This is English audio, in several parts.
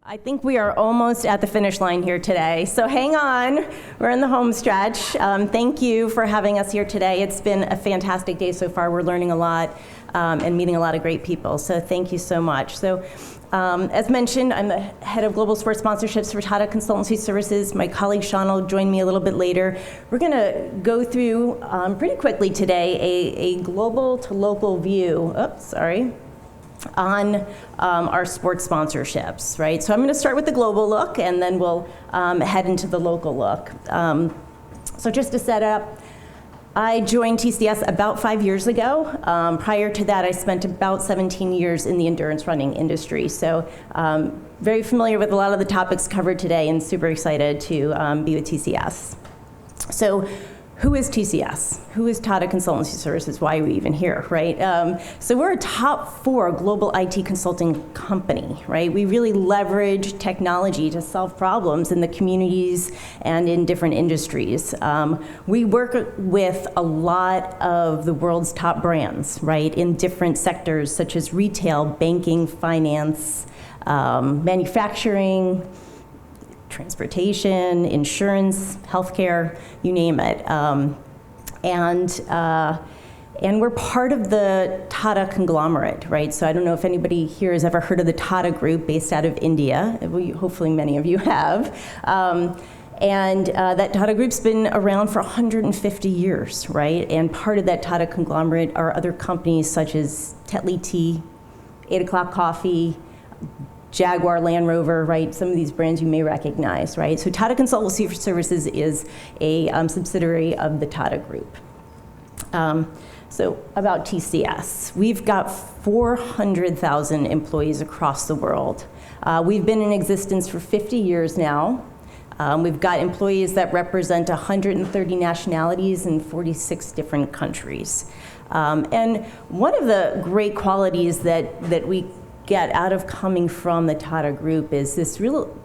I think we are almost at the finish line here today, so hang on. We're in the home stretch. Thank you for having us here today. It's been a fantastic day so far. We're learning a lot and meeting a lot of great people, so thank you so much. So, as mentioned, I'm the head of global sports sponsorships for Tata Consultancy Services. My colleague Sean will join me a little bit later. We're going to go through pretty quickly today a global to local view. On our sports sponsorships, right? So I'm going to start with the global look, and then we'll head into the local look. So just to set up, I joined TCS about 5 years ago. Prior to that, I spent about 17 years in the endurance running industry. So very familiar with a lot of the topics covered today, and super excited to be with TCS. So who is TCS? Who is Tata Consultancy Services? Why are we even here, right? So we're a top 4 global IT consulting company, right? We really leverage technology to solve problems in the communities and in different industries. We work with a lot of the world's top brands, right? In different sectors such as retail, banking, finance, manufacturing, transportation, insurance, healthcare, you name it. And we're part of the Tata conglomerate, right? So I don't know if anybody here has ever heard of the Tata Group based out of India. Hopefully many of you have. That Tata Group's been around for 150 years, right? And part of that Tata conglomerate are other companies such as Tetley Tea, 8 O'Clock Coffee, Jaguar, Land Rover, right? Some of these brands you may recognize, right? So Tata Consultancy Services is a subsidiary of the Tata Group. So about TCS, we've got 400,000 employees across the world. We've been in existence for 50 years now. We've got employees that represent 130 nationalities in 46 different countries. And one of the great qualities that we get out of coming from the Tata Group is this real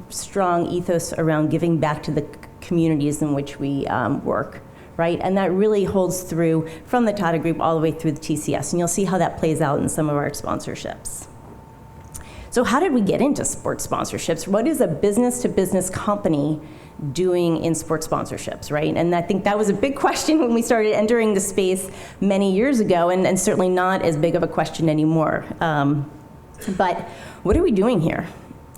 strong ethos around giving back to the communities in which we work, right? And that really holds through from the Tata Group all the way through the TCS, and you'll see how that plays out in some of our sponsorships. So how did we get into sports sponsorships? What is a business-to-business company doing in sports sponsorships, right? And I think that was a big question when we started entering the space many years ago, and certainly not as big of a question anymore. But what are we doing here?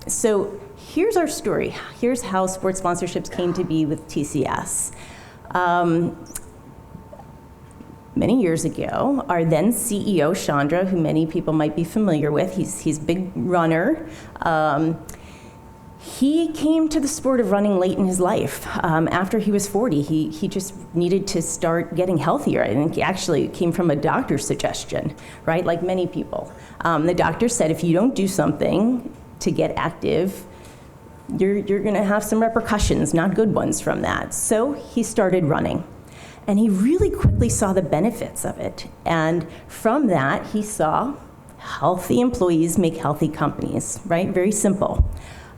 So here's our story. Here's how sports sponsorships came to be with TCS. Many years ago, our then CEO, Chandra, who many people might be familiar with, he's a big runner. He came to the sport of running late in his life. After he was 40, he just needed to start getting healthier. I think he actually came from a doctor's suggestion, right? Like many people. The doctor said, if you don't do something to get active, you're gonna have some repercussions, not good ones from that. So he started running. And he really quickly saw the benefits of it. And from that, he saw healthy employees make healthy companies, right? Very simple.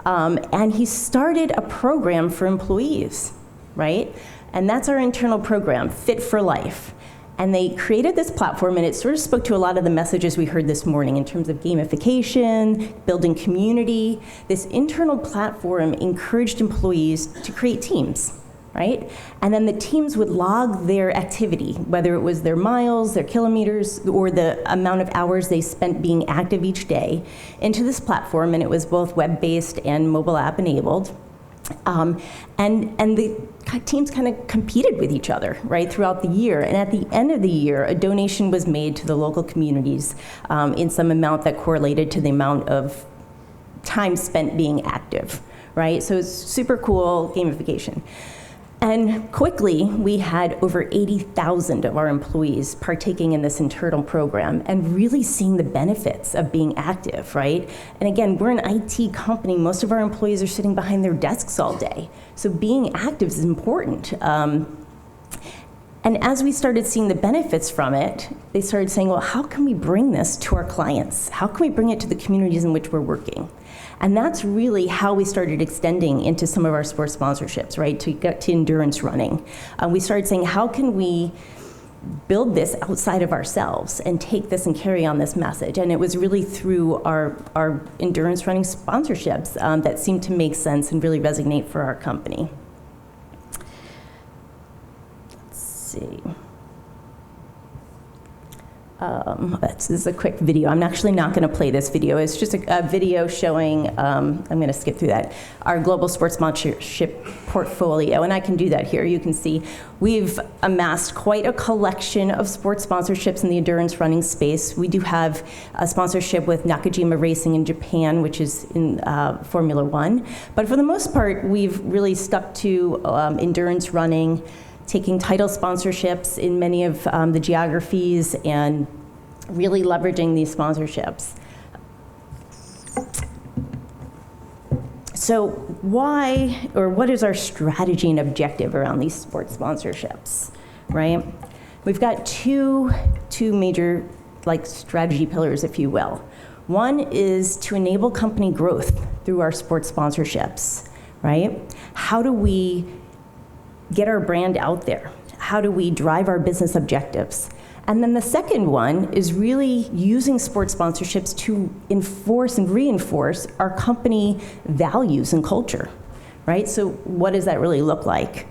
And he started a program for employees, right? And that's our internal program, Fit for Life. And they created this platform, and it sort of spoke to a lot of the messages we heard this morning in terms of gamification, building community. This internal platform encouraged employees to create teams, right? And then the teams would log their activity, whether it was their miles, their kilometers, or the amount of hours they spent being active each day, into this platform, and it was both web-based and mobile app enabled. And the teams kind of competed with each other, right, throughout the year. And at the end of the year, a donation was made to the local communities in some amount that correlated to the amount of time spent being active, right? So it's super cool gamification. And quickly, we had over 80,000 of our employees partaking in this internal program and really seeing the benefits of being active, right? And again, we're an IT company. Most of our employees are sitting behind their desks all day. So being active is important. And as we started seeing the benefits from it, they started saying, well, how can we bring this to our clients? How can we bring it to the communities in which we're working? And that's really how we started extending into some of our sports sponsorships, right, to get to endurance running. We started saying, how can we build this outside of ourselves and take this and carry on this message. And it was really through our endurance running sponsorships that seemed to make sense and really resonate for our company. Let's see. This is a quick video. I'm actually not going to play this video. It's just a video showing, I'm going to skip through that, our global sports sponsorship portfolio. And I can do that here. You can see we've amassed quite a collection of sports sponsorships in the endurance running space. We do have a sponsorship with Nakajima Racing in Japan, which is in Formula One. But for the most part, we've really stuck to endurance running, taking title sponsorships in many of the geographies and really leveraging these sponsorships. So why, or what is our strategy and objective around these sports sponsorships, right? We've got two major strategy pillars, if you will. One is to enable company growth through our sports sponsorships, right? How do we get our brand out there? How do we drive our business objectives? And then the second one is really using sports sponsorships to enforce and reinforce our company values and culture, right? So what does that really look like?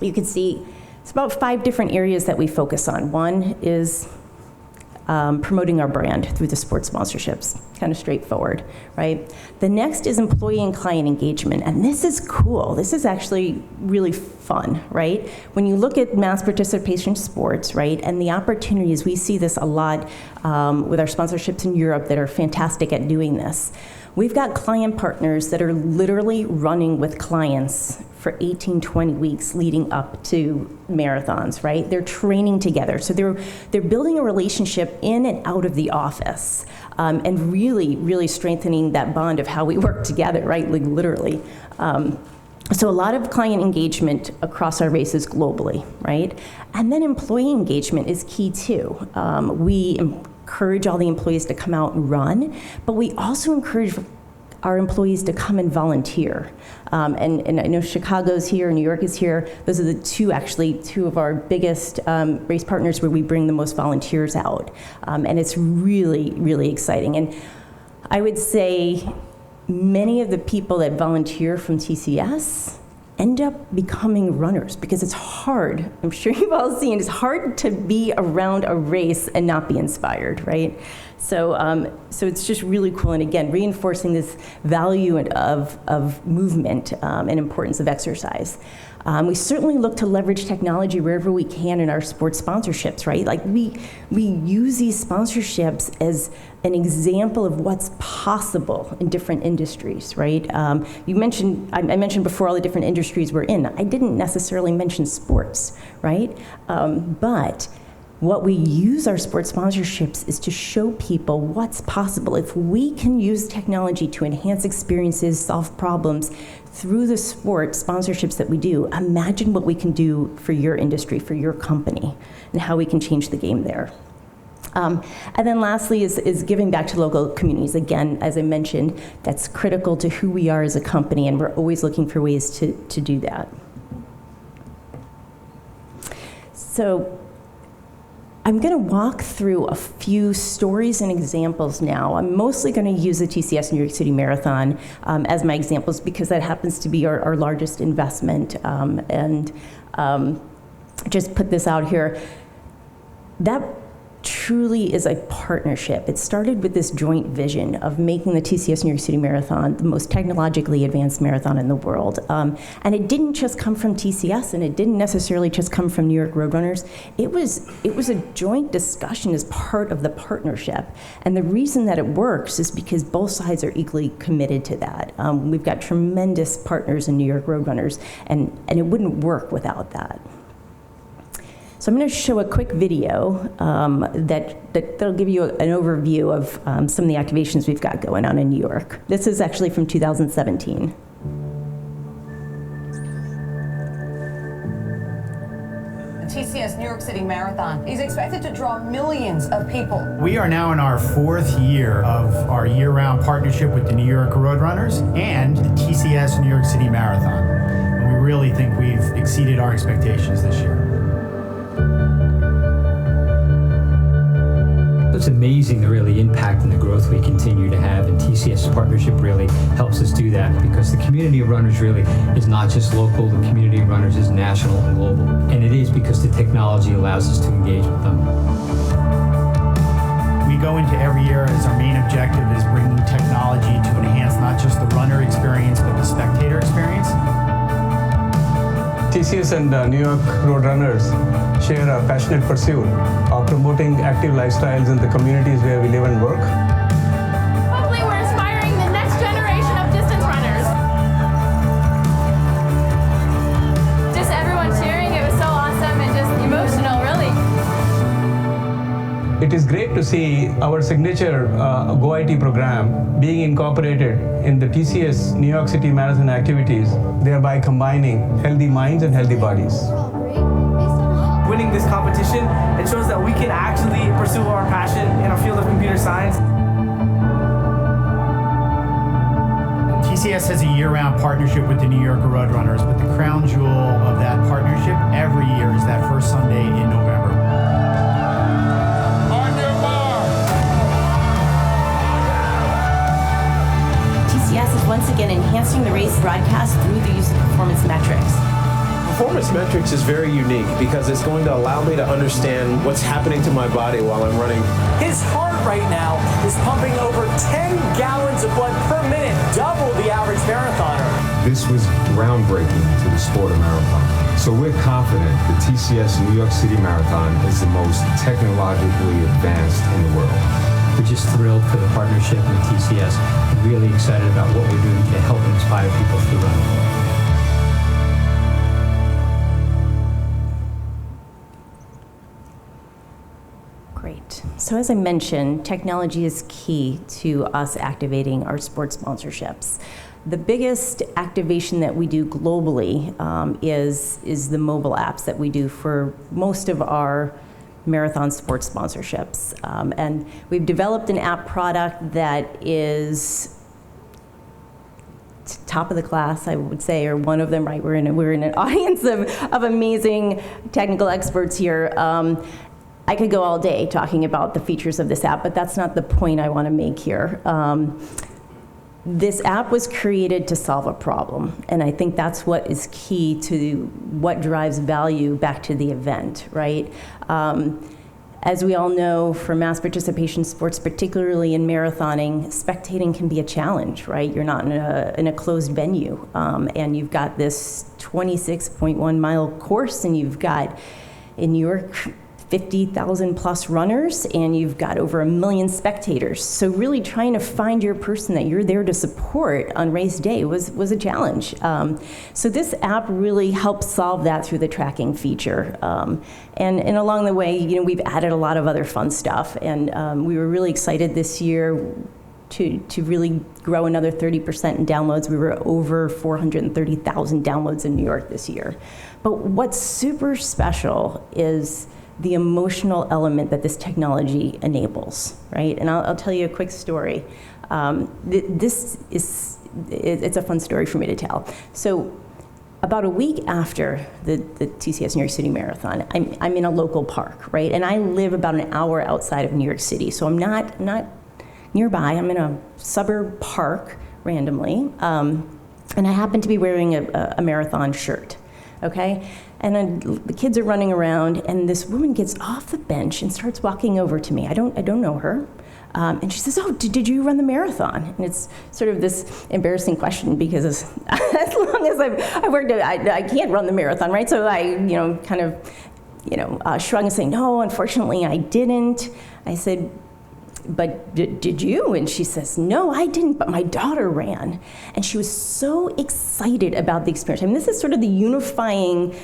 You can see it's about 5 different areas that we focus on. One is promoting our brand through the sports sponsorships, kind of straightforward, right? The next is employee and client engagement, and this is cool. This is actually really fun, right? When you look at mass participation sports, right, and the opportunities, we see this a lot with our sponsorships in Europe that are fantastic at doing this. We've got client partners that are literally running with clients for 18, 20 weeks leading up to marathons, right? They're training together. So they're building a relationship in and out of the office and really, really strengthening that bond of how we work together, right? Like literally. So a lot of client engagement across our races globally, right? And then employee engagement is key too. We encourage all the employees to come out and run, but we also encourage our employees to come and volunteer. And I know Chicago's here, New York is here. Those are the two of our biggest race partners where we bring the most volunteers out. And it's really, really exciting. And I would say many of the people that volunteer from TCS end up becoming runners because it's hard. I'm sure you've all seen, it's hard to be around a race and not be inspired, right? So it's just really cool, and again, reinforcing this value of movement and importance of exercise. We certainly look to leverage technology wherever we can in our sports sponsorships, right? Like we use these sponsorships as an example of what's possible in different industries, right? I mentioned before all the different industries we're in. I didn't necessarily mention sports, right? But what we use our sports sponsorships is to show people what's possible. If we can use technology to enhance experiences, solve problems through the sports sponsorships that we do, imagine what we can do for your industry, for your company, and how we can change the game there. And then lastly is giving back to local communities. Again, as I mentioned, that's critical to who we are as a company, and we're always looking for ways to do that. So I'm going to walk through a few stories and examples now. I'm mostly going to use the TCS New York City Marathon as my examples because that happens to be our largest investment. And just put this out here. That truly is a partnership. It started with this joint vision of making the TCS New York City Marathon the most technologically advanced marathon in the world. And it didn't just come from TCS, and it didn't necessarily just come from New York Roadrunners. It was a joint discussion as part of the partnership. And the reason that it works is because both sides are equally committed to that. We've got tremendous partners in New York Roadrunners, and it wouldn't work without that. So I'm going to show a quick video that'll give you an overview of some of the activations we've got going on in New York. This is actually from 2017. TCS New York City Marathon is expected to draw millions of people. We are now in our 4th year of our year-round partnership with the New York Roadrunners and the TCS New York City Marathon. And we really think we've exceeded our expectations this year. it's amazing the really impact and the growth we continue to have, and TCS partnership really helps us do that, because the community of runners really is not just local, the community of runners is national and global. And it is because the technology allows us to engage with them. We go into every year as our main objective is bringing technology to enhance not just the runner experience, but the spectator experience. TCS and New York Roadrunners share a passionate pursuit of promoting active lifestyles in the communities where we live and work. Hopefully we're inspiring the next generation of distance runners. Just everyone cheering, it was so awesome and just emotional, really. It is great to see our signature GoIT program being incorporated in the TCS New York City Marathon activities, thereby combining healthy minds and healthy bodies. Winning this competition, it shows that we can actually pursue our passion in our field of computer science. TCS has a year-round partnership with the New Yorker Roadrunners, but the crown jewel of that partnership every year is that first Sunday in November. TCS is once again enhancing the race broadcast through the use of performance metrics. Performance metrics is very unique because it's going to allow me to understand what's happening to my body while I'm running. His heart right now is pumping over 10 gallons of blood per minute, double the average marathoner. This was groundbreaking to the sport of marathon. So we're confident the TCS New York City Marathon is the most technologically advanced in the world. We're just thrilled for the partnership with TCS and really excited about what we're doing to help inspire people through running. Great. So as I mentioned, technology is key to us activating our sports sponsorships. The biggest activation that we do globally is the mobile apps that we do for most of our marathon sports sponsorships. And we've developed an app product that is top of the class, I would say, or one of them, right? We're in an audience of amazing technical experts here. I could go all day talking about the features of this app, but that's not the point I want to make here. This app was created to solve a problem, and I think that's what is key to what drives value back to the event, right? As we all know, for mass participation sports, particularly in marathoning, spectating can be a challenge, right? You're not in a closed venue, and you've got this 26.1 mile course, and you've got, in New York, 50,000 plus runners, and you've got over 1 million spectators. So really trying to find your person that you're there to support on race day was a challenge. So this app really helps solve that through the tracking feature. And along the way, we've added a lot of other fun stuff, and we were really excited this year to really grow another 30% in downloads. We were over 430,000 downloads in New York this year. But what's super special is the emotional element that this technology enables, right? And I'll tell you a quick story. It's a fun story for me to tell. So about a week after the TCS New York City Marathon, I'm in a local park, right? And I live about an hour outside of New York City, so I'm not nearby. I'm in a suburb park randomly, and I happen to be wearing a marathon shirt, okay? And then the kids are running around, and this woman gets off the bench and starts walking over to me. I don't know her. And she says, "Oh, did you run the marathon?" And it's sort of this embarrassing question because as long as I've worked, I can't run the marathon, right? So I, kind of, shrug and say, "No, unfortunately, I didn't." I said, "But did you?" And she says, "No, I didn't, but my daughter ran." And she was so excited about the experience. I mean, this is sort of the unifying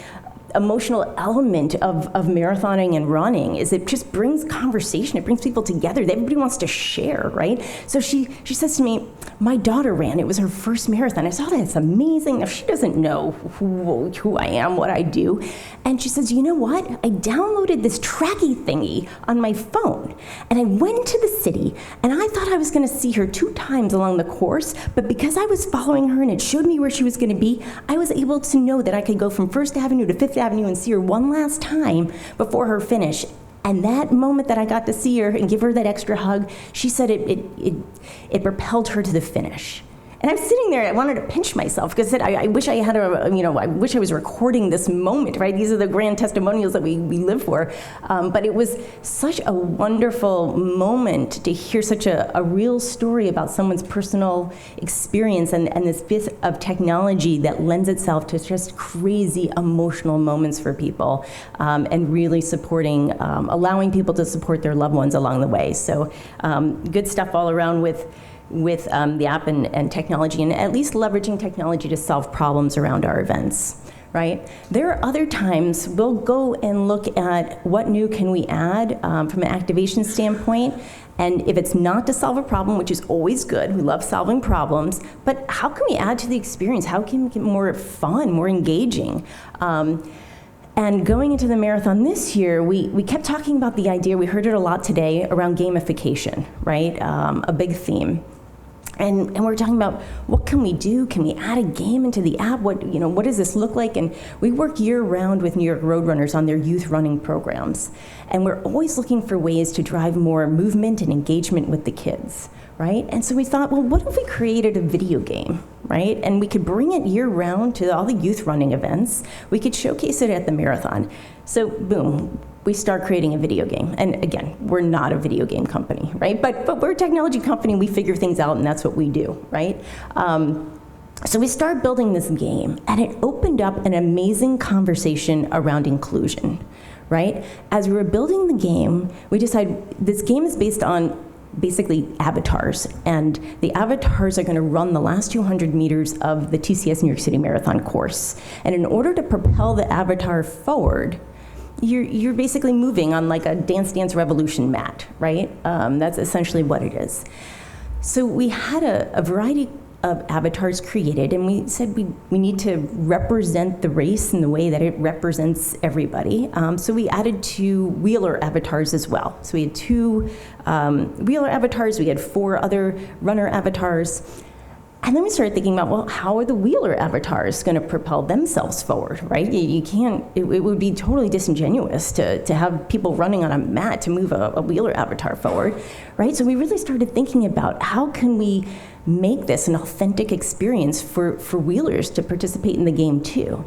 emotional element of marathoning and running, is it just brings conversation, it brings people together, everybody wants to share, right? So she says to me, "My daughter ran, it was her first marathon." I said, "Oh, that's amazing." Now, she doesn't know who I am, what I do. And she says, "You know what? I downloaded this tracky thingy on my phone, and I went to the city, and I thought I was gonna see her 2 times along the course, but because I was following her and it showed me where she was gonna be, I was able to know that I could go from First Avenue to Fifth Avenue and see her one last time before her finish. And that moment that I got to see her and give her that extra hug, she said it propelled her to the finish. And I'm sitting there, I wanted to pinch myself because I wish I had I wish I was recording this moment, right? These are the grand testimonials that we live for. But it was such a wonderful moment to hear such a real story about someone's personal experience and this bit of technology that lends itself to just crazy emotional moments for people, and really supporting, allowing people to support their loved ones along the way. So good stuff all around with the app and technology, and at least leveraging technology to solve problems around our events, right? There are other times we'll go and look at what new can we add from an activation standpoint, and if it's not to solve a problem, which is always good, we love solving problems, but how can we add to the experience? How can we make it more fun, more engaging? And going into the marathon this year, we kept talking about the idea, we heard it a lot today, around gamification, right? A big theme. And we're talking about what can we do? Can we add a game into the app? What does this look like? And we work year-round with Yorker Roadrunners on their youth running programs. And we're always looking for ways to drive more movement and engagement with the kids, right? And so we thought, well, what if we created a video game, right? And we could bring it year-round to all the youth running events. We could showcase it at the marathon. So boom, we start creating a video game. And again, we're not a video game company, right? But we're a technology company, we figure things out, and that's what we do, right? So we started building this game, and it opened up an amazing conversation around inclusion, right? As we were building the game, we decided this game is based on basically avatars, and the avatars are going to run the last 200 meters of the TCS New York City Marathon course. And in order to propel the avatar forward, you're basically moving on like a Dance Dance Revolution mat, right? That's essentially what it is. So we had a variety of avatars created, and we said we need to represent the race in the way that it represents everybody. So we added 2 wheeler avatars as well. So we had 2 wheeler avatars, we had 4 other runner avatars. And then we started thinking about, well, how are the wheeler avatars going to propel themselves forward, right? You can't, it would be totally disingenuous to have people running on a mat to move a wheeler avatar forward, right? So we really started thinking about how can we make this an authentic experience for wheelers to participate in the game too.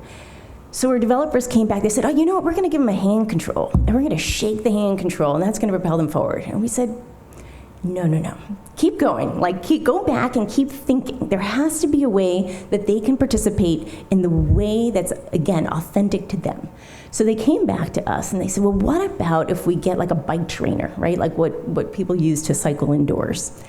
So our developers came back, they said, oh, you know what, we're going to give them a hand control, and we're going to shake the hand control, and that's going to propel them forward. And we said, no. Keep going. Go back and keep thinking. There has to be a way that they can participate in the way that's, again, authentic to them. So they came back to us and they said, well, what about if we get like a bike trainer, right? Like what people use to cycle indoors.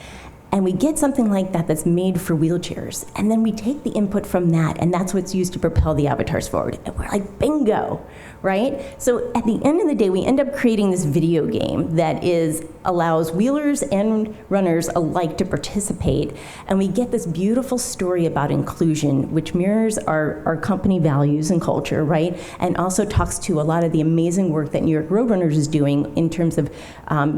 And we get something like that that's made for wheelchairs. And then we take the input from that, and that's what's used to propel the avatars forward. And we're like, bingo, right? So at the end of the day, we end up creating this video game that allows wheelers and runners alike to participate. And we get this beautiful story about inclusion, which mirrors our company values and culture, right? And also talks to a lot of the amazing work that Yorker Roadrunners is doing in terms of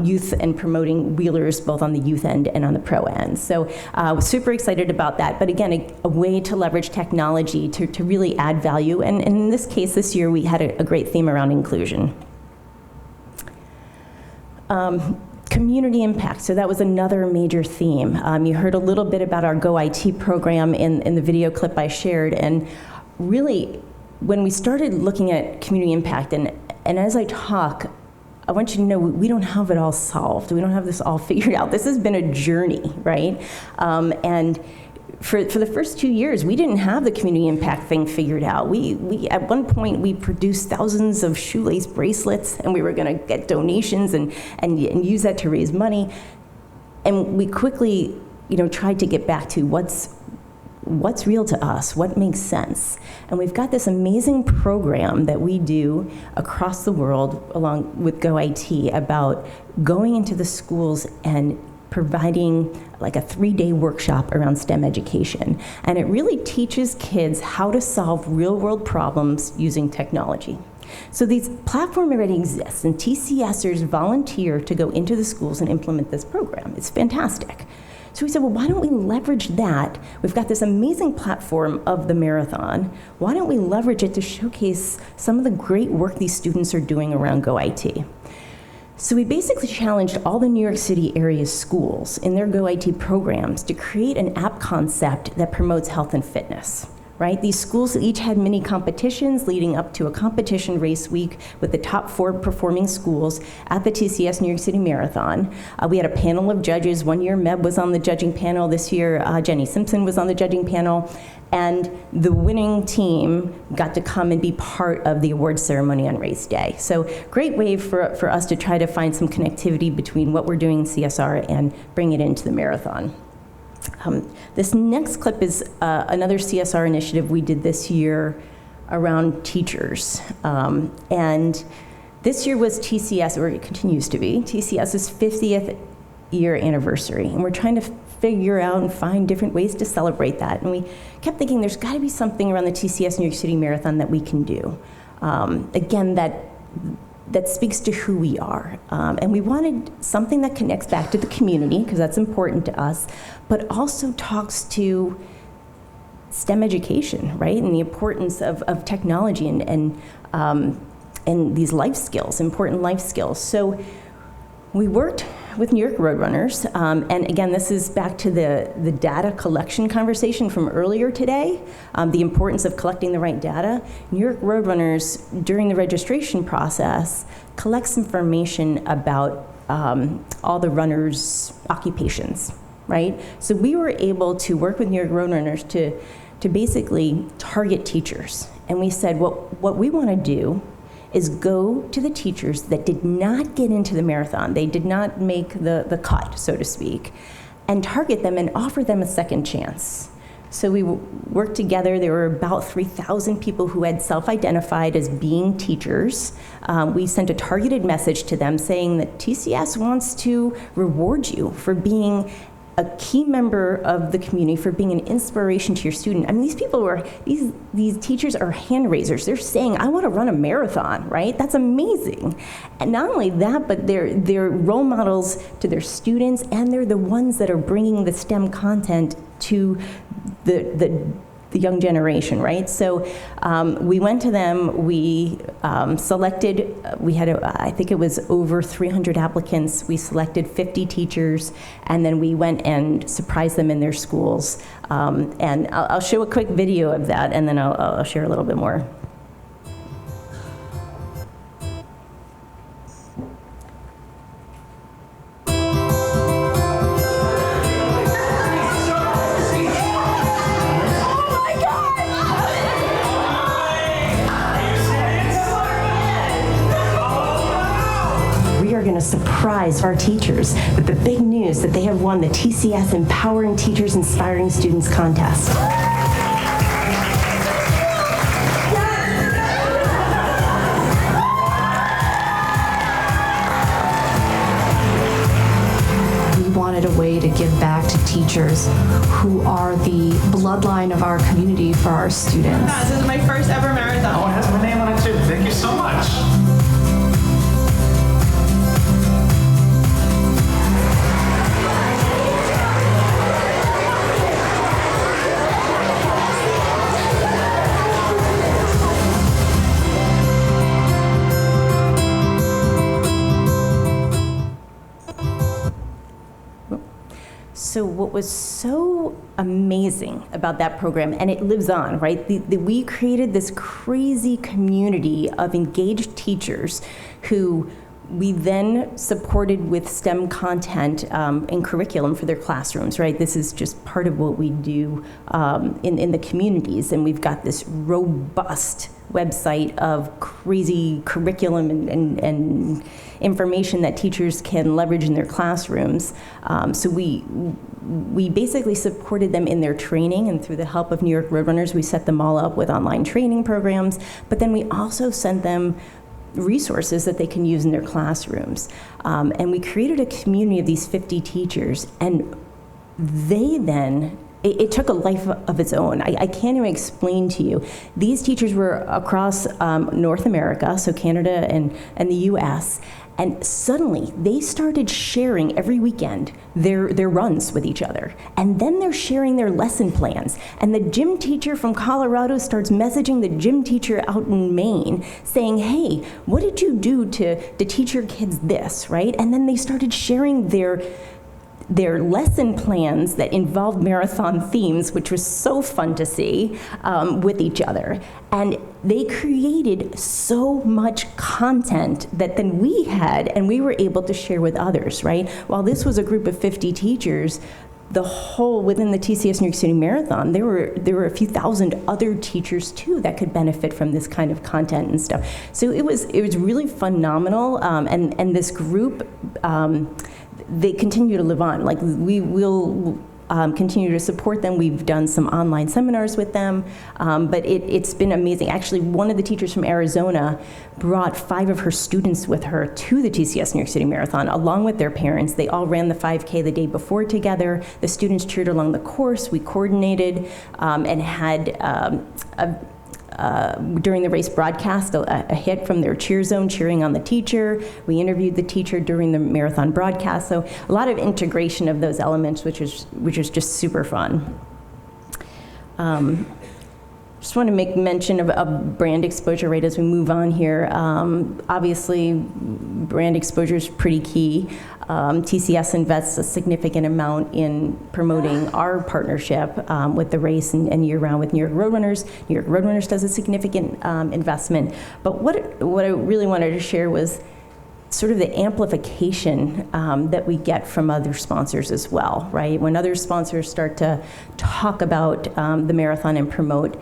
youth and promoting wheelers, both on the youth end and on the pro end. So we're super excited about that. But again, a way to leverage technology to really add value. And in this case, this year, we had a great theme around inclusion. Community impact, so that was another major theme. You heard a little bit about our Go IT program in the video clip I shared, and really, when we started looking at community impact, and as I talk, I want you to know we don't have it all solved. We don't have this all figured out. This has been a journey, right? And for the first 2 years, we didn't have the community impact thing figured out. We at one point, we produced thousands of shoelace bracelets, and we were going to get donations and use that to raise money. And we quickly, tried to get back to what's real to us, what makes sense. And we've got this amazing program that we do across the world along with Go IT about going into the schools and providing like a 3-day workshop around STEM education. And it really teaches kids how to solve real-world problems using technology. So these platforms already exist, and TCSers volunteer to go into the schools and implement this program. It's fantastic. So we said, well, why don't we leverage that? We've got this amazing platform of the marathon. Why don't we leverage it to showcase some of the great work these students are doing around Go IT? So we basically challenged all the New York City area schools in their Go IT programs to create an app concept that promotes health and fitness. Right? These schools each had mini competitions leading up to a competition race week with the top 4 performing schools at the TCS New York City Marathon. We had a panel of judges. One year Meb was on the judging panel. This year Jenny Simpson was on the judging panel. And the winning team got to come and be part of the award ceremony on race day. So great way for us to try to find some connectivity between what we're doing in CSR and bring it into the marathon. This next clip is another CSR initiative we did this year around teachers. And this year was TCS, or it continues to be, TCS's 50th year anniversary. And we're trying to figure out and find different ways to celebrate that. And we kept thinking there's got to be something around the TCS New York City Marathon that we can do. Again, that speaks to who we are. And we wanted something that connects back to the community, because that's important to us, but also talks to STEM education, right? And the importance of technology and these life skills, important life skills. So we worked with Yorker Roadrunners, and again, this is back to the data collection conversation from earlier today, the importance of collecting the right data. Yorker Roadrunners, during the registration process, collects information about all the runners' occupations, right? So we were able to work with Yorker Roadrunners to basically target teachers. And we said, what we want to do is go to the teachers that did not get into the marathon. They did not make the cut, so to speak, and target them and offer them a second chance. So we worked together. There were about 3,000 people who had self-identified as being teachers. We sent a targeted message to them saying that TCS wants to reward you for being a key member of the community, for being an inspiration to your student. I mean, these people these teachers are hand raisers. They're saying, I want to run a marathon, right? That's amazing. And not only that, but they're role models to their students, and they're the ones that are bringing the STEM content to the young generation, right? So we went to them, we selected, we had, I think it was over 300 applicants. We selected 50 teachers, and then we went and surprised them in their schools. And I'll show a quick video of that, and then I'll share a little bit more. Going to surprise our teachers with the big news that they have won the TCS Empowering Teachers Inspiring Students contest. We wanted a way to give back to teachers who are the bloodline of our community for our students. This is my first ever marathon. Oh, it has my name on it too. Thank you so much. So what was so amazing about that program, and it lives on, right? We created this crazy community of engaged teachers who we then supported with STEM content and curriculum for their classrooms, right? This is just part of what we do in the communities, and we've got this robust website of crazy curriculum and information that teachers can leverage in their classrooms. So we basically supported them in their training, and through the help of Yorker Roadrunners, we set them all up with online training programs, but then we also sent them resources that they can use in their classrooms. And we created a community of these 50 teachers, and they then, it took a life of its own. I can't even explain to you. These teachers were across North America, so Canada and the US, And suddenly, they started sharing every weekend their runs with each other. And then they're sharing their lesson plans. And the gym teacher from Colorado starts messaging the gym teacher out in Maine saying, hey, what did you do to teach your kids this, right? And then they started sharing their lesson plans that involved marathon themes, which was so fun to see, with each other. And they created so much content that then we had, and we were able to share with others, right? While this was a group of 50 teachers, within the TCS New York City Marathon, there were a few thousand other teachers too that could benefit from this kind of content and stuff. So it was really phenomenal, and this group, they continue to live on. Like, we will continue to support them. We've done some online seminars with them, but it's been amazing. Actually, one of the teachers from Arizona brought 5 of her students with her to the TCS New York City Marathon, along with their parents. They all ran the 5K the day before together. The students cheered along the course. We coordinated and had during the race broadcast, a hit from their cheer zone cheering on the teacher. We interviewed the teacher during the marathon broadcast. So a lot of integration of those elements, which is just super fun. Just want to make mention of brand exposure right as we move on here. Obviously, brand exposure is pretty key. TCS invests a significant amount in promoting our partnership with the race and year-round with New York Roadrunners. New York Roadrunners does a significant investment. But what I really wanted to share was sort of the amplification that we get from other sponsors as well, right? When other sponsors start to talk about the marathon and promote,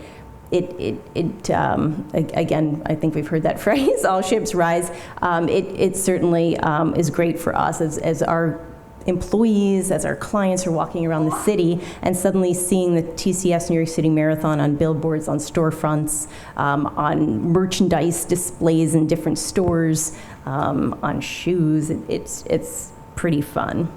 again, I think we've heard that phrase, all ships rise. It certainly is great for us as our employees, as our clients are walking around the city and suddenly seeing the TCS New York City Marathon on billboards, on storefronts, on merchandise displays in different stores, on shoes. It's pretty fun.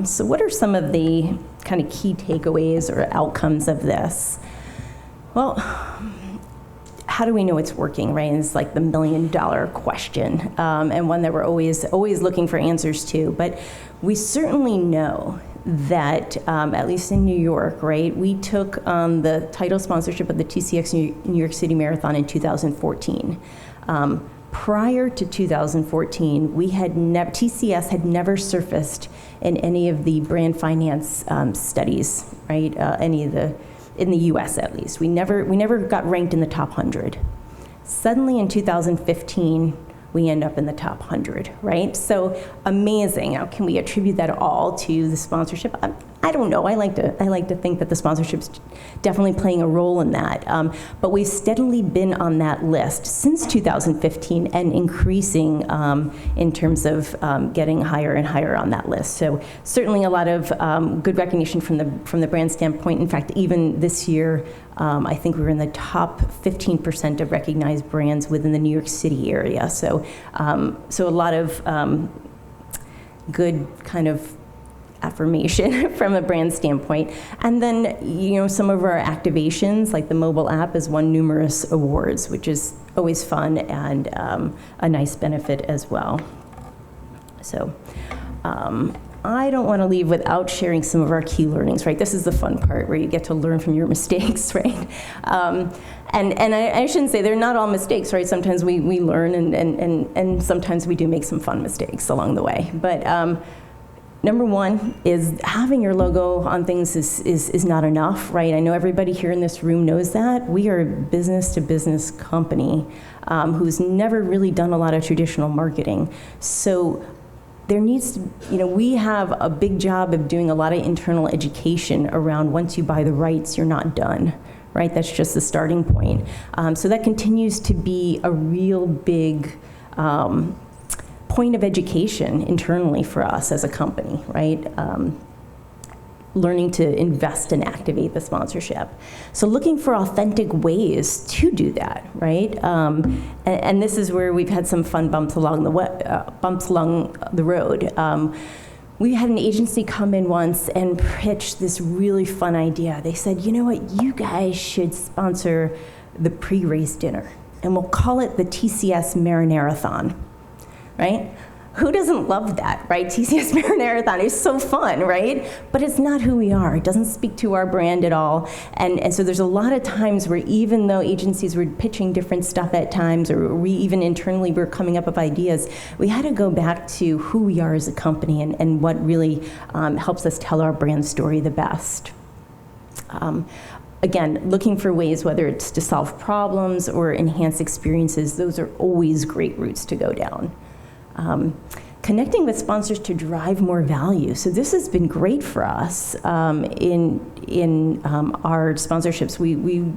So what are some of the kind of key takeaways or outcomes of this? Well, how do we know it's working, right? It's like the $1 million question, and one that we're always looking for answers to. But we certainly know that, at least in New York, right, we took on the title sponsorship of the TCX New York City Marathon in 2014. Prior to 2014, TCS had never surfaced in any of the brand finance studies, right? In the U.S. at least, we never got ranked in the top 100. Suddenly, in 2015, we end up in the top 100, right? So amazing. Now, can we attribute that all to the sponsorship? I don't know. I like to think that the sponsorship's definitely playing a role in that. But we've steadily been on that list since 2015 and increasing in terms of getting higher and higher on that list. So certainly a lot of good recognition from the brand standpoint. In fact, even this year, I think we were in the top 15% of recognized brands within the New York City area. So a lot of good kind of affirmation from a brand standpoint. And then, some of our activations, like the mobile app, has won numerous awards, which is always fun and a nice benefit as well. So I don't want to leave without sharing some of our key learnings, right? This is the fun part where you get to learn from your mistakes, right? And I shouldn't say they're not all mistakes, right? Sometimes we learn and sometimes we do make some fun mistakes along the way. But number one is having your logo on things is not enough, right? I know everybody here in this room knows that. We are a business-to-business company who's never really done a lot of traditional marketing. So there needs to, we have a big job of doing a lot of internal education around once you buy the rights, you're not done, right? That's just the starting point. So that continues to be a real big point of education internally for us as a company, right? Learning to invest and activate the sponsorship. So looking for authentic ways to do that, right? And this is where we've had some fun bumps along the road. We had an agency come in once and pitch this really fun idea. They said, you know what, you guys should sponsor the pre-race dinner. and we'll call it the TCS Marinarathon, right? Who doesn't love that, right? TCS Marinarathon is so fun, right? But it's not who we are. It doesn't speak to our brand at all. And so there's a lot of times where even though agencies were pitching different stuff at times, or we even internally were coming up with ideas, we had to go back to who we are as a company and what really helps us tell our brand story the best. Again, looking for ways, whether it's to solve problems or enhance experiences, those are always great routes to go down. Connecting with sponsors to drive more value. So this has been great for us in our sponsorships. We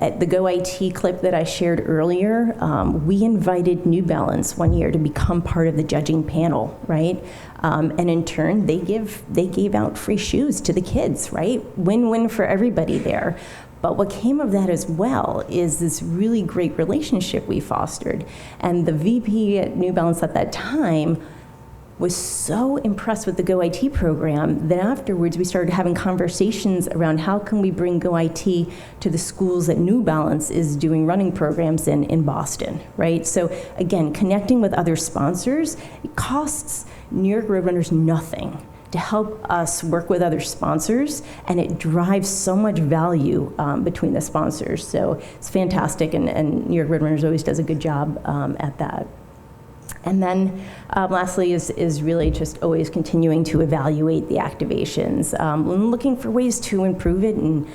at the Go IT clip that I shared earlier, we invited New Balance one year to become part of the judging panel, right? And in turn, they gave out free shoes to the kids, right? Win-win for everybody there. But what came of that as well is this really great relationship we fostered. And the VP at New Balance at that time was so impressed with the Go IT program that afterwards we started having conversations around how can we bring Go IT to the schools that New Balance is doing running programs in Boston, right? So again, connecting with other sponsors, it costs New York Roadrunners nothing to help us work with other sponsors, and it drives so much value between the sponsors. So it's fantastic, and New York Roadrunners always does a good job at that. And then lastly is really just always continuing to evaluate the activations, looking for ways to improve it and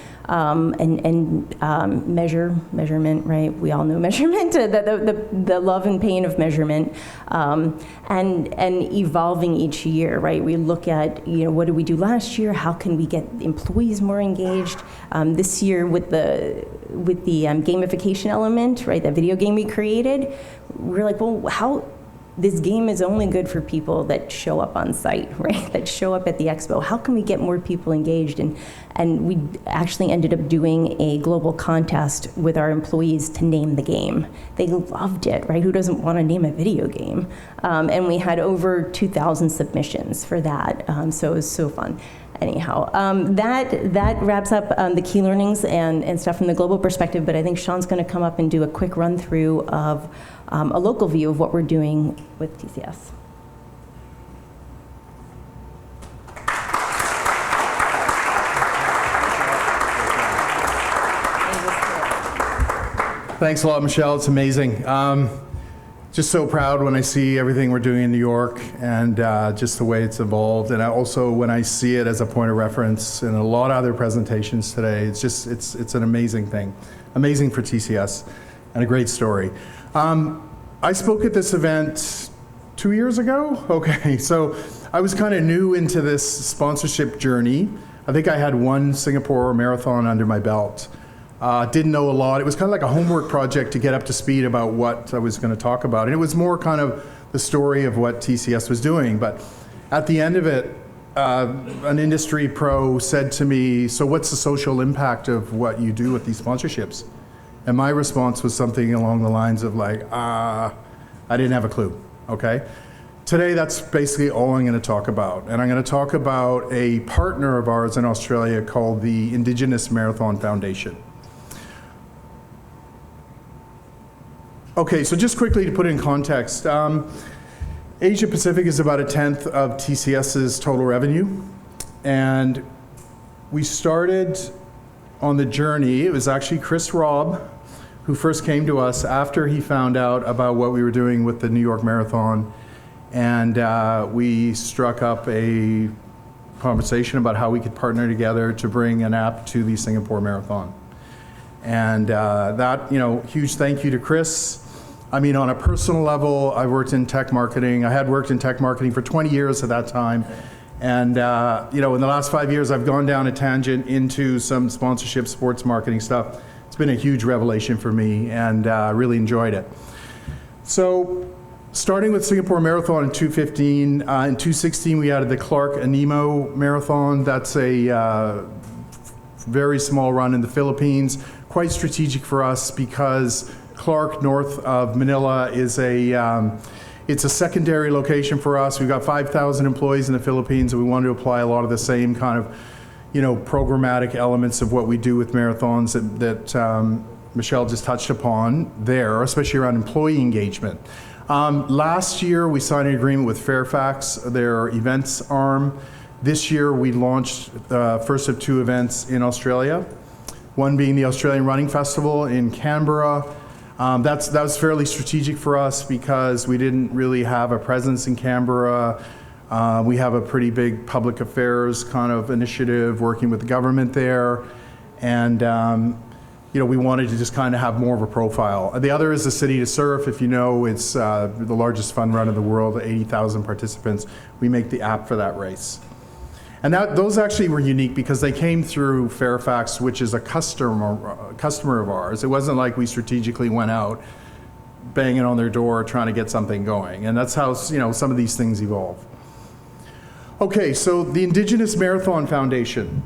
measurement, right? We all know measurement, the love and pain of measurement, and evolving each year, right? We look at, what did we do last year? How can we get employees more engaged? This year with the gamification element, right? That video game we created, we're like, well, this game is only good for people that show up on site, right? That show up at the expo. How can we get more people engaged? And we actually ended up doing a global contest with our employees to name the game. They loved it, right? Who doesn't want to name a video game? And we had over 2,000 submissions for that. So it was so fun. Anyhow, that wraps up the key learnings and stuff from the global perspective, but I think Sean's going to come up and do a quick run through of a local view of what we're doing with TCS. Thanks a lot, Michelle. It's amazing. Just so proud when I see everything we're doing in New York and just the way it's evolved. And also when I see it as a point of reference in a lot of other presentations today, it's an amazing thing. Amazing for TCS and a great story. I spoke at this event 2 years ago? Okay, so I was kind of new into this sponsorship journey. I think I had one Singapore marathon under my belt. Didn't know a lot. It was kind of like a homework project to get up to speed about what I was going to talk about. And it was more kind of the story of what TCS was doing. But at the end of it, an industry pro said to me, so what's the social impact of what you do with these sponsorships? And my response was something along the lines of like, I didn't have a clue, okay? Today, that's basically all I'm going to talk about. And I'm going to talk about a partner of ours in Australia called the Indigenous Marathon Foundation. Okay, so just quickly to put it in context, Asia Pacific is about 1/10 of TCS's total revenue. And we started on the journey, it was actually Chris Robb who first came to us after he found out about what we were doing with the New York Marathon. And we struck up a conversation about how we could partner together to bring an app to the Singapore Marathon. And that, huge thank you to Chris. I mean, on a personal level, I worked in tech marketing. I had worked in tech marketing for 20 years at that time. And, in the last 5 years, I've gone down a tangent into some sponsorship, sports marketing stuff. It's been a huge revelation for me, and really enjoyed it. So, starting with Singapore Marathon in 2015, in 2016 we added the Clark Animo Marathon. That's a very small run in the Philippines, quite strategic for us because Clark, north of Manila, is it's a secondary location for us. We've got 5,000 employees in the Philippines, and we wanted to apply a lot of the same kind of, programmatic elements of what we do with marathons that Michelle just touched upon there, especially around employee engagement. Last year, we signed an agreement with Fairfax, their events arm. This year, we launched the first of 2 events in Australia, one being the Australian Running Festival in Canberra. That was fairly strategic for us because we didn't really have a presence in Canberra. We have a pretty big public affairs kind of initiative working with the government there. And we wanted to just kind of have more of a profile. The other is the City to Surf. If you know, it's the largest fun run in the world, 80,000 participants. We make the app for that race. And those actually were unique because they came through Fairfax, which is a customer of ours. It wasn't like we strategically went out banging on their door trying to get something going. And that's how some of these things evolve. Okay, so the Indigenous Marathon Foundation.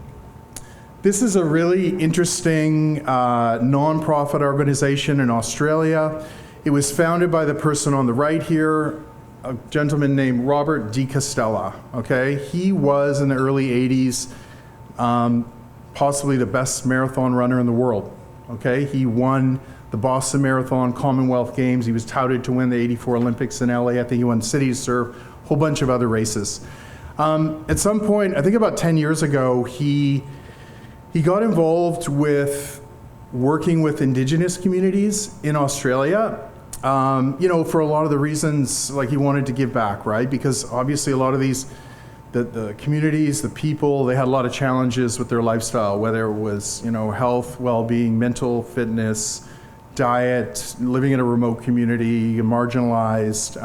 This is a really interesting nonprofit organization in Australia. It was founded by the person on the right here, a gentleman named Robert de Costella, okay? He was, in the early 80s, possibly the best marathon runner in the world, okay? He won the Boston Marathon, Commonwealth Games. He was touted to win the 84 Olympics in LA. I think he won City to Surf, a whole bunch of other races. At some point, I think about 10 years ago, he got involved with working with Indigenous communities in Australia. For a lot of the reasons, like he wanted to give back, right? Because obviously a lot of these, the communities, the people, they had a lot of challenges with their lifestyle, whether it was, health, well-being, mental fitness, diet, living in a remote community, marginalized.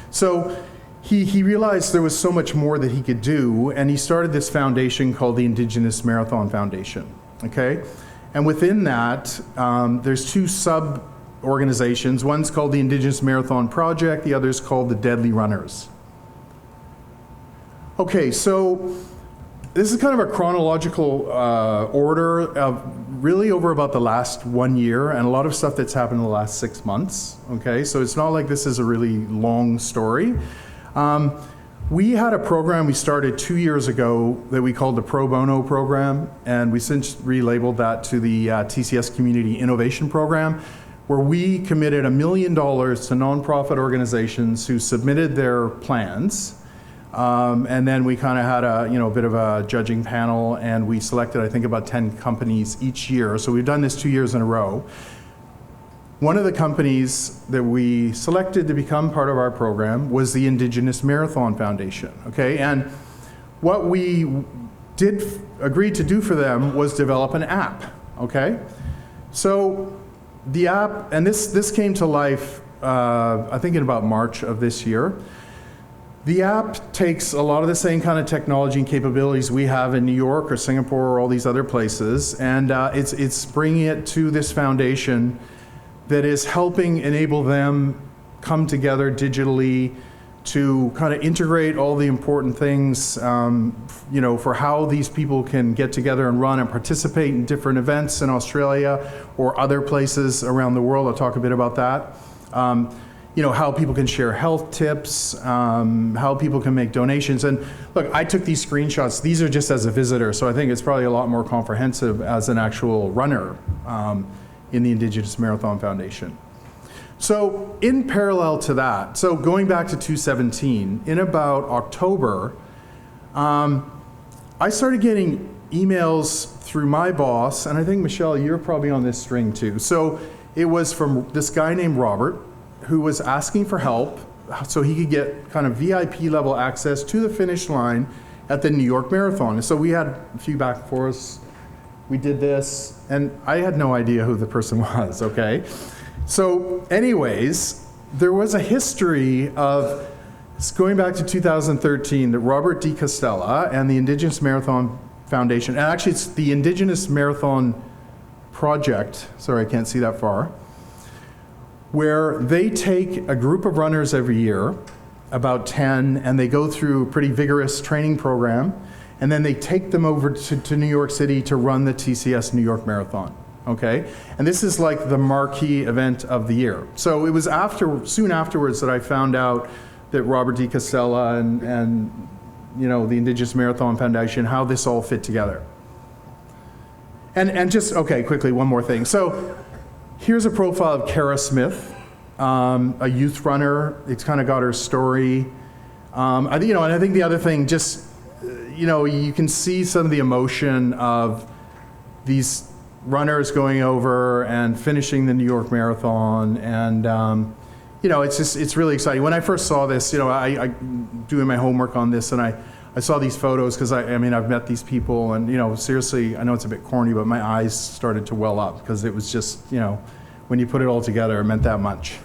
So he realized there was so much more that he could do, and he started this foundation called the Indigenous Marathon Foundation, okay? And within that, there's 2 sub-organizations. One's called the Indigenous Marathon Project, the other's called the Deadly Runners. Okay, so this is kind of a chronological order of really over about the last 1 year, and a lot of stuff that's happened in the last 6 months, okay? So it's not like this is a really long story. We had a program we started 2 years ago that we called the Pro Bono program, and we since relabeled that to the TCS Community Innovation Program, where we committed $1 million to nonprofit organizations who submitted their plans. And then we kind of had a bit of a judging panel, and we selected, I think, about 10 companies each year. So we've done this 2 years in a row. One of the companies that we selected to become part of our program was the Indigenous Marathon Foundation, okay? And what we agreed to do for them was develop an app, okay? So the app, and this came to life, I think in about March of this year. The app takes a lot of the same kind of technology and capabilities we have in New York or Singapore or all these other places, and it's bringing it to this foundation that is helping enable them come together digitally to kind of integrate all the important things, for how these people can get together and run and participate in different events in Australia or other places around the world. I'll talk a bit about that. How people can share health tips, how people can make donations. And look, I took these screenshots. These are just as a visitor, so I think it's probably a lot more comprehensive as an actual runner in the Indigenous Marathon Foundation. So in parallel to that, so going back to 2017, in about October, I started getting emails through my boss, and I think, Michelle, you're probably on this string too. So it was from this guy named Robert, who was asking for help so he could get kind of VIP level access to the finish line at the New York Marathon. And so we had a few back and forths. We did this, and I had no idea who the person was, okay? So anyways, there was a history of, going back to 2013, that Robert de Costella and the Indigenous Marathon Foundation, and actually it's the Indigenous Marathon Project, sorry I can't see that far, where they take a group of runners every year, about 10, and they go through a pretty vigorous training program, and then they take them over to New York City to run the TCS New York Marathon, okay? And this is like the marquee event of the year. So it was soon afterwards that I found out that Robert de Costella and the Indigenous Marathon Foundation, how this all fit together. And just, okay, quickly, one more thing. So Here's a profile of Kara Smith, a youth runner. It's kind of got her story. And I think the other thing, just, you can see some of the emotion of these runners going over and finishing the New York Marathon, and it's really exciting. When I first saw this, I doing my homework on this, and I saw these photos because I've met these people, and seriously, I know it's a bit corny, but my eyes started to well up because it was just, when you put it all together, it meant that much.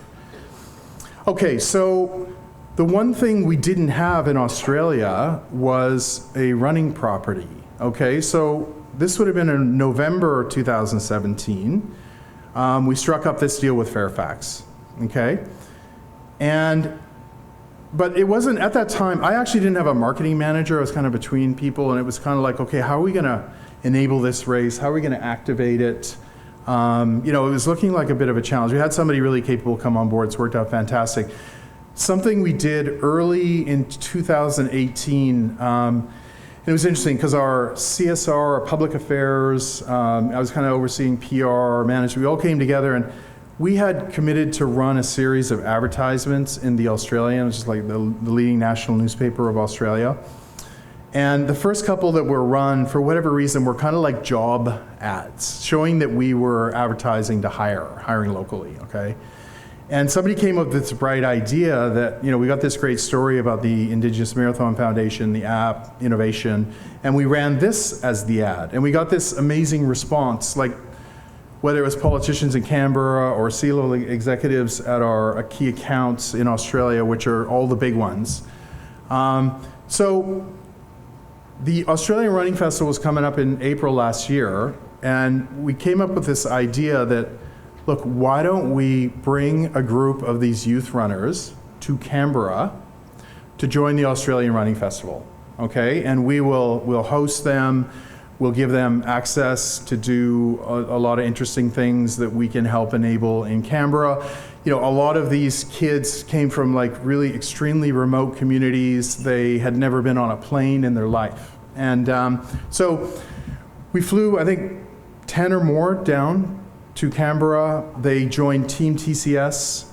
Okay, so the one thing we didn't have in Australia was a running property. Okay, so this would have been in November 2017. We struck up this deal with Fairfax. Okay, but it wasn't at that time. I actually didn't have a marketing manager. I was kind of between people, and it was kind of like, okay, how are we going to enable this race? How are we going to activate it? It was looking like a bit of a challenge. We had somebody really capable come on board. It's worked out fantastic. Something we did early in 2018, and it was interesting because our CSR, our public affairs, I was kind of overseeing PR, management, we all came together, and we had committed to run a series of advertisements in The Australian, which is like the leading national newspaper of Australia. And the first couple that were run, for whatever reason, were kind of like job ads, showing that we were advertising to hiring locally, okay? And somebody came up with this bright idea that, we got this great story about the Indigenous Marathon Foundation, the app, innovation, and we ran this as the ad. And we got this amazing response, like whether it was politicians in Canberra or C-level executives at our key accounts in Australia, which are all the big ones. So the Australian Running Festival was coming up in April last year, and we came up with this idea that, look, why don't we bring a group of these youth runners to Canberra to join the Australian Running Festival, okay? And we'll host them, we'll give them access to do a lot of interesting things that we can help enable in Canberra. A lot of these kids came from like really extremely remote communities. They had never been on a plane in their life. And so we flew, I think, 10 or more down to Canberra. They joined Team TCS.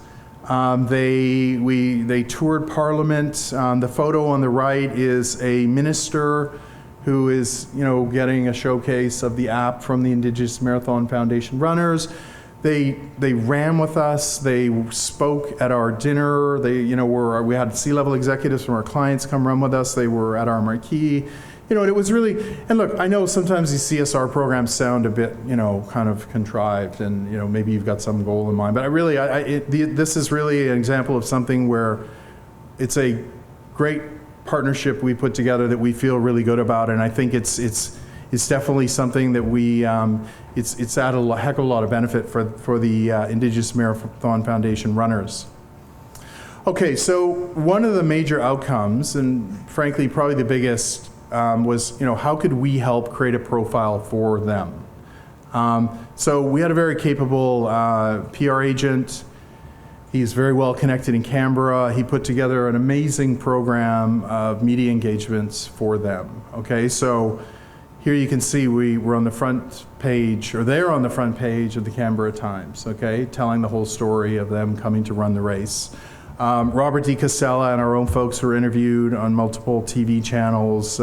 They toured Parliament. The photo on the right is a minister who is, getting a showcase of the app from the Indigenous Marathon Foundation runners. They ran with us. They spoke at our dinner. We had C-level executives from our clients come run with us. They were at our marquee. It was really, and look, I know sometimes these CSR programs sound a bit, kind of contrived, and maybe you've got some goal in mind. But this is really an example of something where it's a great partnership we put together that we feel really good about, and I think it's definitely something that we it's added a heck of a lot of benefit for the Indigenous Marathon Foundation runners. Okay, so one of the major outcomes, and frankly probably the biggest, was how could we help create a profile for them? So we had a very capable PR agent. He's very well connected in Canberra. He put together an amazing program of media engagements for them. Okay, so here you can see we're on the front page, or they're on the front page of the Canberra Times, okay, telling the whole story of them coming to run the race. Robert D. Costella and our own folks were interviewed on multiple TV channels,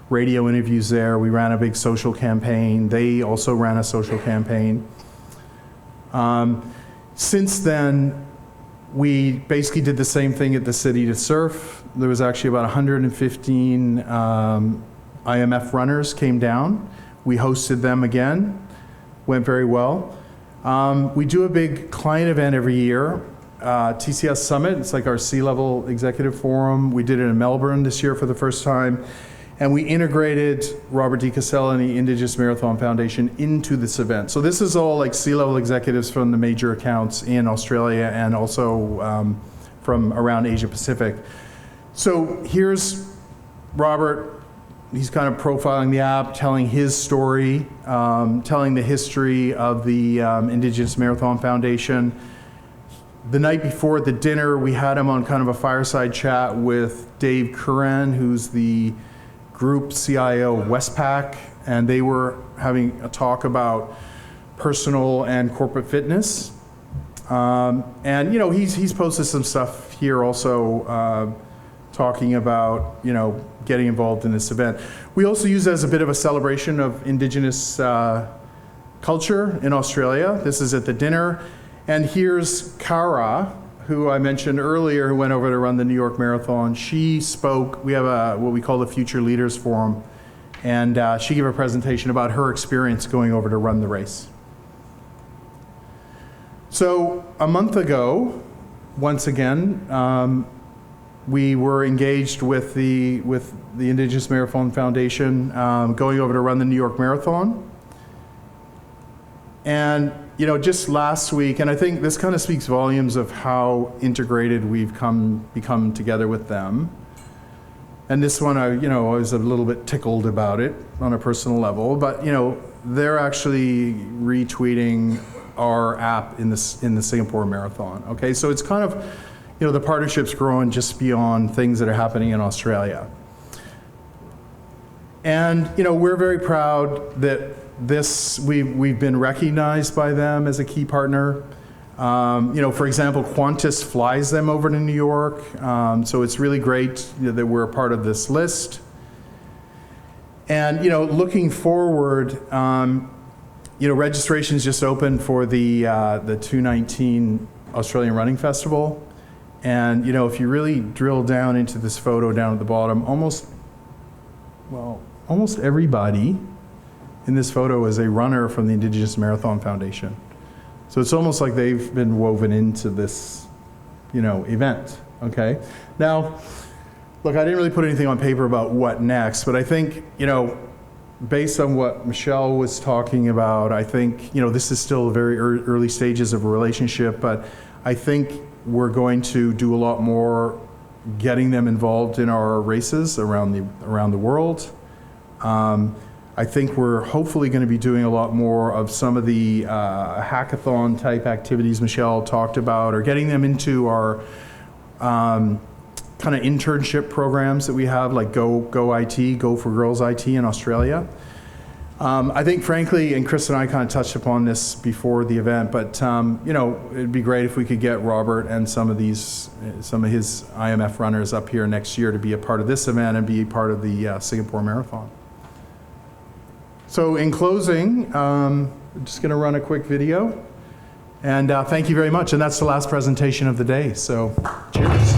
radio interviews there. We ran a big social campaign. They also ran a social campaign. Since then, we basically did the same thing at the City to Surf. There was actually about 115 IMF runners came down. We hosted them again, went very well. We do a big client event every year, TCS Summit. It's like our C-level executive forum. We did it in Melbourne this year for the first time. And we integrated Robert D. Costella and the Indigenous Marathon Foundation into this event. So this is all like C-level executives from the major accounts in Australia and also from around Asia Pacific. So here's Robert. He's kind of profiling the app, telling his story, telling the history of the Indigenous Marathon Foundation. The night before the dinner, we had him on kind of a fireside chat with Dave Curran, who's the Group CIO of Westpac, and they were having a talk about personal and corporate fitness. And you know, he's posted some stuff here also talking about, you know, getting involved in this event. We also use it as a bit of a celebration of Indigenous culture in Australia. This is at the dinner. And here's Kara, who I mentioned earlier, who went over to run the New York Marathon. She spoke. We have what we call the Future Leaders Forum. And she gave a presentation about her experience going over to run the race. So a month ago, once again, we were engaged with the Indigenous Marathon Foundation, going over to run the New York Marathon. And you know, just last week, and I think this kind of speaks volumes of how integrated we've become together with them. And this one, I was a little bit tickled about it on a personal level, but you know, they're actually retweeting our app in the Singapore Marathon. Okay, so it's kind of, you know, the partnership's growing just beyond things that are happening in Australia. And you know, we're very proud that we've been recognized by them as a key partner. You know, for example, Qantas flies them over to New York, so it's really great that we're a part of this list. And you know, looking forward, you know, registrations just opened for the 2019 Australian Running Festival, and you know, if you really drill down into this photo down at the bottom, almost everybody in this photo is a runner from the Indigenous Marathon Foundation. So it's almost like they've been woven into this, you know, event, okay? Now, look, I didn't really put anything on paper about what next, but I think, you know, based on what Michelle was talking about, I think, you know, this is still very early stages of a relationship, but I think we're going to do a lot more getting them involved in our races around the world. I think we're hopefully going to be doing a lot more of some of the hackathon type activities Michelle talked about, or getting them into our kind of internship programs that we have, like Go IT, Go for Girls IT in Australia. I think frankly, and Chris and I kind of touched upon this before the event, but you know, it'd be great if we could get Robert and some of his IMF runners up here next year to be a part of this event and be part of the Singapore Marathon. So in closing, I'm just going to run a quick video. And thank you very much. And that's the last presentation of the day. So cheers.